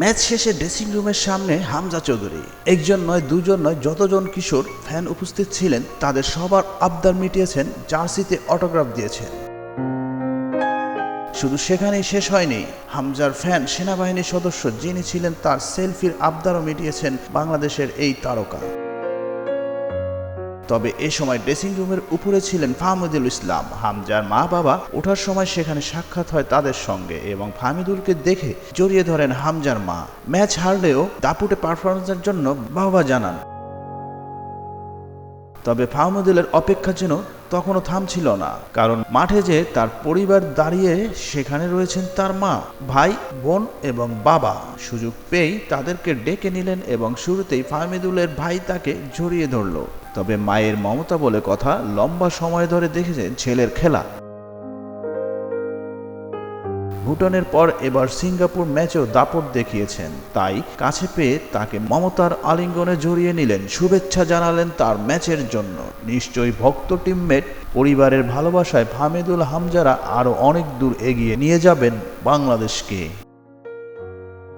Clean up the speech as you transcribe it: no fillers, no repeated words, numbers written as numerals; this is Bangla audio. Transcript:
ম্যাচ শেষে ড্রেসিং রুমের সামনে হামজা চৌধুরী, একজন নয় দুজন নয় যতজন কিশোর ফ্যান উপস্থিত ছিলেন তাদের সবার আবদার মিটিয়েছেন, জার্সিতে অটোগ্রাফ দিয়েছেন। শুধু সেখানেই শেষ হয়নি, হামজার ফ্যান সেনাবাহিনীর সদস্য যিনি ছিলেন তার সেলফির আবদারও মিটিয়েছেন বাংলাদেশের এই তারকা। তবে এ সময় ড্রেসিং রুমের উপরে ছিলেন ফাহমিদুল ইসলাম। হামজার মা বাবা ওঠার সময় সেখানে সাক্ষাৎ হয় তাদের সঙ্গে এবং ফাহমিদুলকে দেখে জড়িয়ে ধরেন হামজার মা। ম্যাচ হারলেও দাপুটে পারফরমেন্সের জন্য বাহবা জানান। তবে ফাহমিদুলের অপেক্ষা যেন তখনও থামছিল না, কারণ মাঠে যে তার পরিবার দাঁড়িয়ে, সেখানে রয়েছেন তার মা, ভাই, বোন এবং বাবা। সুযোগ পেয়েই তাদেরকে ডেকে নিলেন এবং শুরুতেই ফাহমিদুলের ভাই তাকে জড়িয়ে ধরল। তবে মায়ের মমতা বলে কথা, লম্বা সময় ধরে দেখেছেন ছেলের খেলা। ভুটানের পর এবার সিঙ্গাপুর ম্যাচেও দাপট দেখিয়েছেন, তাই কাছে পেয়ে তাকে মমতার আলিঙ্গনে জড়িয়ে নিলেন, শুভেচ্ছা জানালেন তার ম্যাচের জন্য। নিশ্চয়ই ভক্ত টিমমেট পরিবারের ভালোবাসায় ফাহমিদুল হামজারা আরও অনেক দূর এগিয়ে নিয়ে যাবেন বাংলাদেশকে।